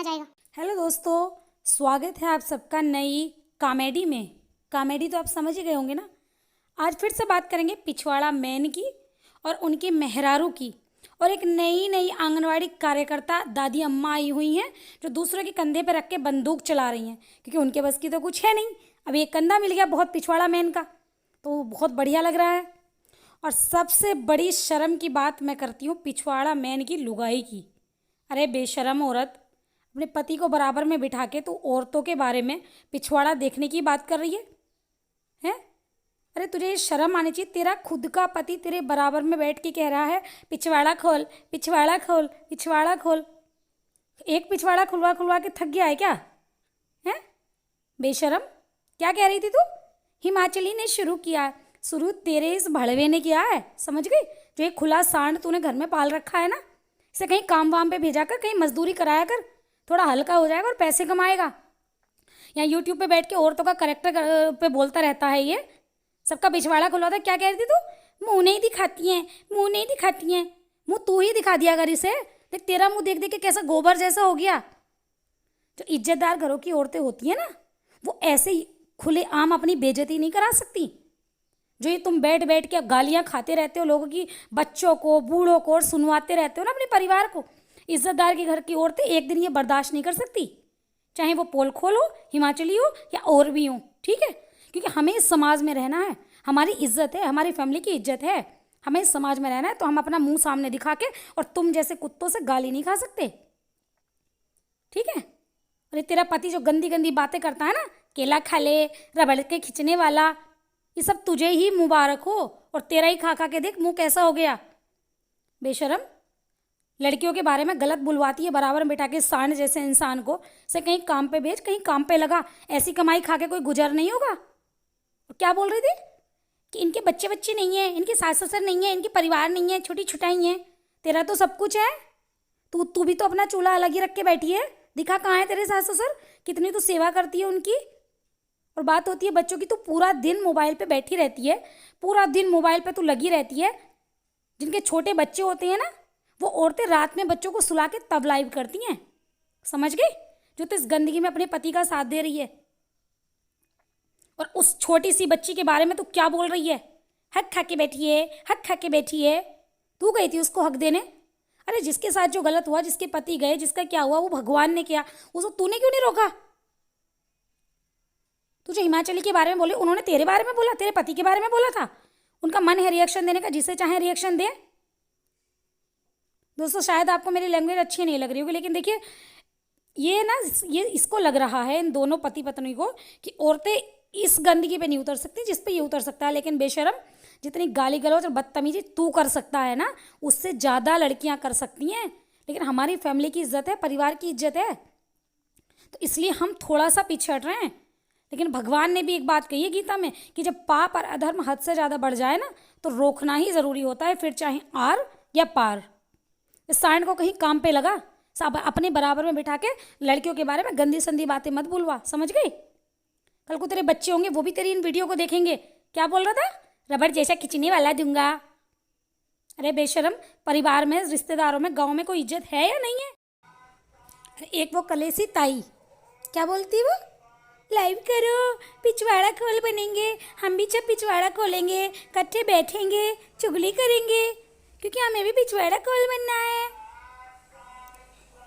माना जाएगा। हेलो दोस्तों, स्वागत है आप सबका नई कॉमेडी में। कॉमेडी तो आप समझ ही गए होंगे ना। आज फिर से बात करेंगे पिछवाड़ा मैन की और उनके मेहरारू की। और एक नई नई आंगनवाड़ी कार्यकर्ता दादी अम्मा आई हुई हैं जो दूसरे के कंधे पर रख के बंदूक चला रही हैं, क्योंकि उनके बस की तो कुछ है नहीं। अभी एक कंधा मिल गया बहुत पिछवाड़ा मैन का, तो बहुत बढ़िया लग रहा है। और सबसे बड़ी शर्म की बात मैं करती हूँ पिछवाड़ा मैन की लुगाई की। अरे बेशरम औरत, अपने पति को बराबर में बिठा के तू औरतों के बारे में पिछवाड़ा देखने की बात कर रही है हैं? अरे तुझे ये शर्म आनी चाहिए। तेरा खुद का पति तेरे बराबर में बैठ के कह रहा है पिछवाड़ा खोल, पिछवाड़ा खोल, पिछवाड़ा खोल। एक पिछवाड़ा खुलवा खुलवा के थक गया है क्या? हैं बेशरम, क्या कह रही थी तू? हिमाचली ने शुरू किया। शुरू तेरे इस भड़वे ने किया है, समझ गई? जो एक खुला सांड तूने घर में पाल रखा है ना, इसे कहीं काम वाम पे भेजा कर, कहीं मजदूरी कराया कर, थोड़ा हल्का हो जाएगा और पैसे कमाएगा। यहाँ यूट्यूब पे बैठ के औरतों का करेक्टर पे बोलता रहता है, ये सबका पिछवाड़ा खुलवाता है। क्या कह रही थी तू? मुंह नहीं दिखाती हैं, मुंह नहीं दिखाती हैं। मुंह तू ही दिखा दिया कर इसे। देख तेरा मुंह देख देख के कैसा गोबर जैसा हो गया। जो इज्जतदार घरों की औरतें होती हैं ना, वो ऐसे ही खुले आम अपनी बेइज्जती नहीं करा सकती। जो ये तुम बैठ बैठ के गालियाँ खाते रहते हो लोगों की, बच्चों को, बूढ़ों को, और सुनवाते रहते हो ना अपने परिवार को, इज्जतदार के घर की औरतें एक दिन ये बर्दाश्त नहीं कर सकती, चाहे वो पोल खोल हो, हिमाचली हो या और भी हो। ठीक है? क्योंकि हमें इस समाज में रहना है, हमारी इज्जत है, हमारी फैमिली की इज्जत है, हमें इस समाज में रहना है। तो हम अपना मुंह सामने दिखा के और तुम जैसे कुत्तों से गाली नहीं खा सकते। ठीक है? अरे तेरा पति जो गंदी गंदी बातें करता है ना, केला खा ले, रबड़ के खींचने वाला, ये सब तुझे ही मुबारक हो। और तेरा ही खा खा के देख मुंह कैसा हो गया। बेशरम, लड़कियों के बारे में गलत बुलवाती है बराबर में बिठा के सांड जैसे इंसान को। से कहीं काम पे भेज, कहीं काम पे लगा। ऐसी कमाई खा के कोई गुजर नहीं होगा। और क्या बोल रही थी कि इनके बच्चे बच्चे नहीं है, इनके सास ससुर नहीं है, इनके परिवार नहीं है, छोटी छुटाई है। तेरा तो सब कुछ है। तू भी तो अपना चूल्हा अलग ही रख के बैठी है। दिखा कहाँ है तेरे सास ससुर? कितनी तो सेवा करती है उनकी। और बात होती है बच्चों की, तो पूरा दिन मोबाइल पे बैठी रहती है, पूरा दिन मोबाइल पे तू लगी रहती है। जिनके छोटे बच्चे होते हैं ना, वो औरतें रात में बच्चों को सुला के तब लाइव करती हैं। समझ गई? जो तो इस गंदगी में अपने पति का साथ दे रही है। और उस छोटी सी बच्ची के बारे में तू क्या बोल रही है? हक खा के बैठी है, हक खा के बैठी है। तू गई थी उसको हक देने? अरे जिसके साथ जो गलत हुआ, जिसके पति गए, जिसका क्या हुआ, वो भगवान ने किया, उसको तूने क्यों नहीं रोका? तुझे हिमाचली के बारे में बोले, उन्होंने तेरे बारे में बोला, तेरे पति के बारे में बोला था। उनका मन है रिएक्शन देने का, जिसे चाहे रिएक्शन दे। दोस्तों शायद आपको मेरी लैंग्वेज अच्छी नहीं लग रही होगी, लेकिन देखिए ये ना, ये इसको लग रहा है इन दोनों पति पत्नी को कि औरतें इस गंदगी पे नहीं उतर सकती जिस पे ये उतर सकता है। लेकिन बेशरम, जितनी गाली गलौज और बदतमीजी तू कर सकता है ना, उससे ज़्यादा लड़कियां कर सकती हैं। लेकिन हमारी फैमिली की इज्जत है, परिवार की इज्जत है, तो इसलिए हम थोड़ा सा पीछे हट रहे हैं। लेकिन भगवान ने भी एक बात कही है गीता में कि जब पाप और अधर्म हद से ज़्यादा बढ़ जाए ना, तो रोकना ही ज़रूरी होता है, फिर चाहे आर या पार। इस सांड को कहीं काम पे लगा, सब अपने बराबर में बिठा के लड़कियों के बारे में गंदी संदी बातें मत बुलवा। समझ गई? कल को तेरे बच्चे होंगे, वो भी तेरी इन वीडियो को देखेंगे। क्या बोल रहा था? रबड़ जैसा खिंचने वाला दूंगा। अरे बेशरम, परिवार में, रिश्तेदारों में, गाँव में कोई इज्जत है या नहीं है? अरे एक वो कलेसी ताई क्या बोलती, वो लाइव करो, पिछवाड़ा खोल बनेंगे, हम भी जब पिछवाड़ा खोलेंगे इकट्ठे बैठेंगे, चुगली करेंगे, क्योंकि हमें भी पिछवाड़ा खोल बनना है।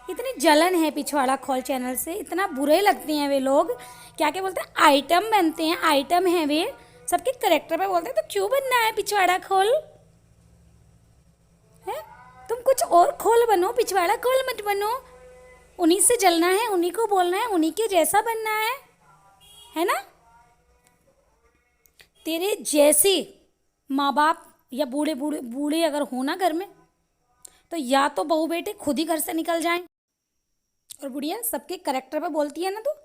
इतनी जलन है पिछवाड़ा खोल चैनल से, इतना बुरे लगते हैं वे लोग। क्या क्या बोलते हैं, आइटम बनते हैं, आइटम हैं वे, सबके करेक्टर पे बोलते हैं। तो क्यों बनना है पिछवाड़ा खोल? है तुम कुछ और खोल बनो, पिछवाड़ा खोल मत बनो। उन्हीं से जलना है, उन्हीं को बोलना है, उन्हीं के जैसा बनना है ना? तेरे जैसे माँ बाप या बूढ़े बूढ़े बूढ़े अगर हो ना घर में, तो या तो बहू बेटे खुद ही घर से निकल जाएं। और बुढ़िया सबके करेक्टर पे बोलती है ना, तो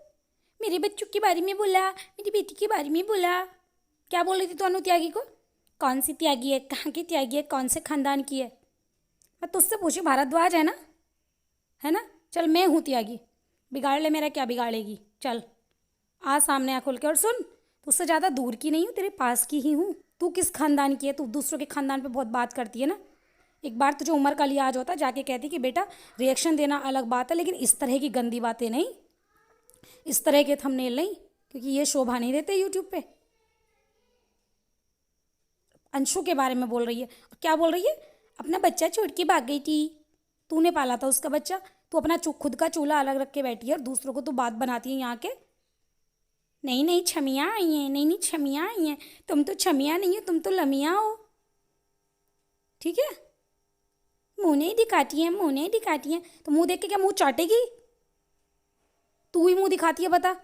मेरे बच्चों के बारे में बोला, मेरी बेटी के बारे में बोला। क्या बोल रही थी तो अनु त्यागी को? कौन सी त्यागी है, कहाँ की त्यागी है, कौन से खानदान की है? मैं तुझसे पूछी, भारद्वाज है ना, है ना? चल मैं हूँ त्यागी, बिगाड़ ले, मेरा क्या बिगाड़ेगी? चल आ सामने आ खुल के और सुन, तुझसे ज़्यादा दूर की नहीं हूँ, तेरे पास की ही हूँ। तू किस खानदान की है? तू दूसरों के खानदान पे बहुत बात करती है ना। एक बार तुझे उम्र का लिहाज होता, जाके कहती कि बेटा रिएक्शन देना अलग बात है, लेकिन इस तरह की गंदी बातें नहीं, इस तरह के थंबनेल नहीं, क्योंकि ये शोभा नहीं देते यूट्यूब पे। अंशु के बारे में बोल रही है, और क्या बोल रही है, अपना बच्चा छोड़ के भाग गई थी। तूने पाला था उसका बच्चा, तू अपना खुद का चूल्हा अलग रख के बैठी है और दूसरों को तू बात बनाती है यहाँ के। नहीं नहीं छमियाँ आई हैं, नहीं नहीं छमियाँ आई हैं, तुम तो छमियाँ नहीं हो, तुम तो लमियाँ हो। ठीक है, मुँह नहीं दिखाती है, मुँह नहीं दिखाती है, तो मुँह देख के क्या मुँह चाटेगी? तू ही मुँह दिखाती है, बता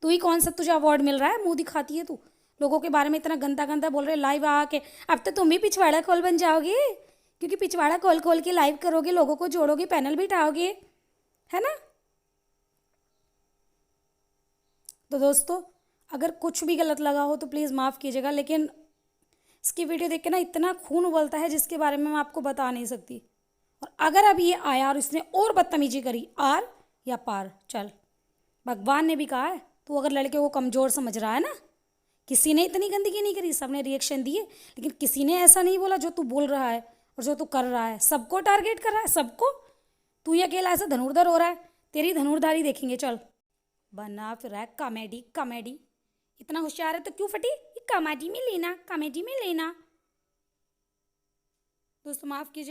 तू ही कौन सा तुझे अवार्ड मिल रहा है, मुँह दिखाती है तू, लोगों के बारे में इतना गंदा गंदा बोल रहे लाइव आके। अब तो तुम भी पिछवाड़ा खोल बन जाओगे, क्योंकि पिछवाड़ा खोल खोल के लाइव करोगे, लोगों को जोड़ोगे, पैनल बिठाओगे, है ना। तो दोस्तों, अगर कुछ भी गलत लगा हो तो प्लीज़ माफ़ कीजिएगा, लेकिन इसकी वीडियो देख के ना इतना खून उबलता है जिसके बारे में मैं आपको बता नहीं सकती। और अगर अब ये आया और इसने और बदतमीजी करी, आर या पार, चल, भगवान ने भी कहा है, तू अगर लड़के को कमज़ोर समझ रहा है ना, किसी ने इतनी गंदगी नहीं करी, सबने रिएक्शन दिए, लेकिन किसी ने ऐसा नहीं बोला जो तू बोल रहा है और जो तू कर रहा है। सबको टारगेट कर रहा है, सबको। तू ही अकेला ऐसा धनुर्धर हो रहा है, तेरी धनुर्धारी देखेंगे। चल, बना फिर है कॉमेडी कॉमेडी, इतना होशियार है तो क्यों फटी, कॉमेडी में लेना, कॉमेडी में लेना। दोस्तों माफ़ कीजिए।